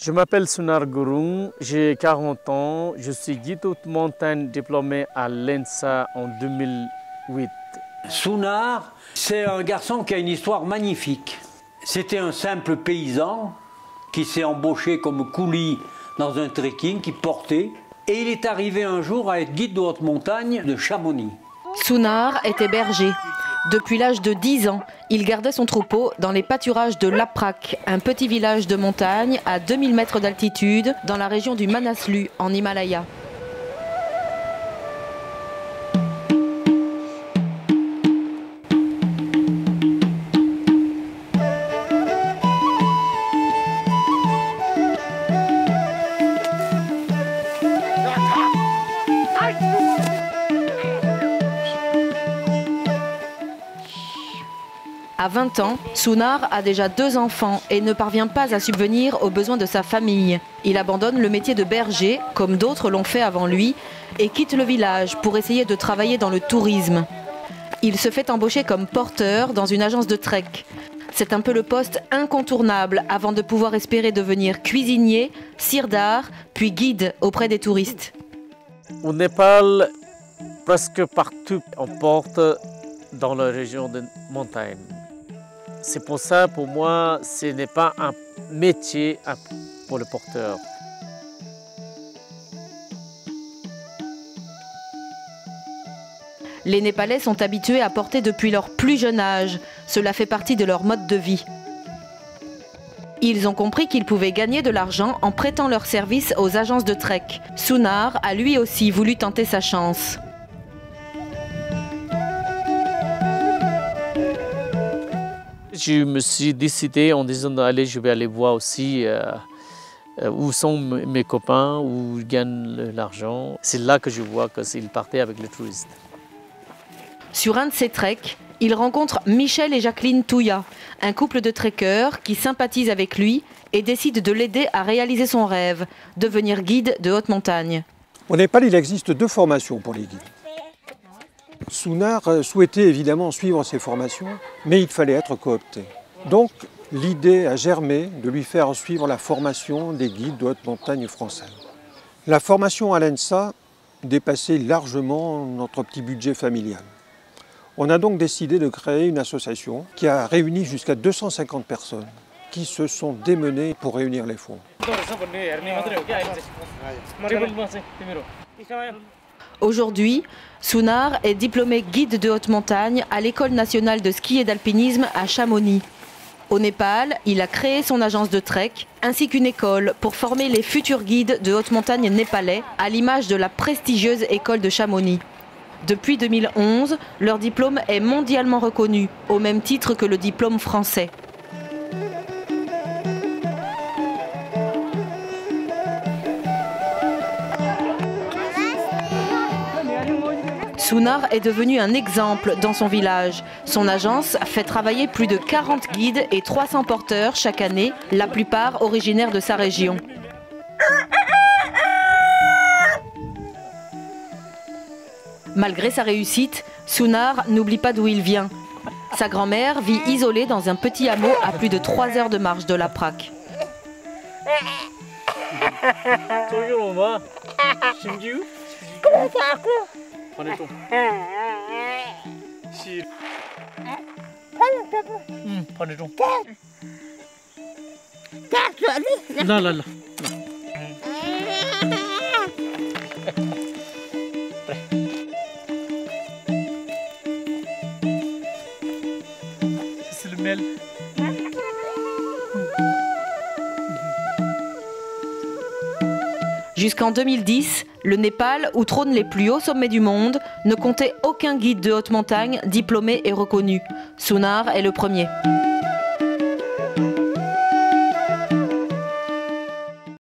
Je m'appelle Sunar Gurung, j'ai 40 ans, je suis guide haute montagne diplômé à l'ENSA en 2008. Sunar, c'est un garçon qui a une histoire magnifique. C'était un simple paysan qui s'est embauché comme coulis dans un trekking qui portait. Et il est arrivé un jour à être guide de haute montagne de Chamonix. Sunar était berger. Depuis l'âge de 10 ans, il gardait son troupeau dans les pâturages de Laprak, un petit village de montagne à 2000 mètres d'altitude dans la région du Manaslu, en Himalaya. À 20 ans, Sunar a déjà 2 enfants et ne parvient pas à subvenir aux besoins de sa famille. Il abandonne le métier de berger, comme d'autres l'ont fait avant lui, et quitte le village pour essayer de travailler dans le tourisme. Il se fait embaucher comme porteur dans une agence de trek. C'est un peu le poste incontournable avant de pouvoir espérer devenir cuisinier, sirdar, puis guide auprès des touristes. Au Népal, presque partout on porte dans la région de montagne. C'est pour ça, pour moi, ce n'est pas un métier pour le porteur. Les Népalais sont habitués à porter depuis leur plus jeune âge. Cela fait partie de leur mode de vie. Ils ont compris qu'ils pouvaient gagner de l'argent en prêtant leurs services aux agences de trek. Sunar a lui aussi voulu tenter sa chance. Je me suis décidé en disant allez, je vais aller voir aussi où sont mes copains, où ils gagnent l'argent. C'est là que je vois qu'ils partaient avec les touristes. Sur un de ces treks, il rencontre Michel et Jacqueline Touya, un couple de trekkers qui sympathisent avec lui et décident de l'aider à réaliser son rêve, devenir guide de haute montagne. Au Népal, il existe 2 formations pour les guides. Sunar souhaitait évidemment suivre ces formations, mais il fallait être coopté. Donc l'idée a germé de lui faire suivre la formation des guides de haute montagne français. La formation à l'ENSA dépassait largement notre petit budget familial. On a donc décidé de créer une association qui a réuni jusqu'à 250 personnes qui se sont démenées pour réunir les fonds. Aujourd'hui, Sunar est diplômé guide de haute montagne à l'École nationale de ski et d'alpinisme à Chamonix. Au Népal, il a créé son agence de trek ainsi qu'une école pour former les futurs guides de haute montagne népalais à l'image de la prestigieuse école de Chamonix. Depuis 2011, leur diplôme est mondialement reconnu, au même titre que le diplôme français. Sunar est devenu un exemple dans son village. Son agence fait travailler plus de 40 guides et 300 porteurs chaque année, la plupart originaires de sa région. Malgré sa réussite, Sunar n'oublie pas d'où il vient. Sa grand-mère vit isolée dans un petit hameau à plus de 3 heures de marche de Laprak. Jusqu'en 2010, le Népal, où trônent les plus hauts sommets du monde, ne comptait aucun guide de haute montagne diplômé et reconnu. Sunar est le premier.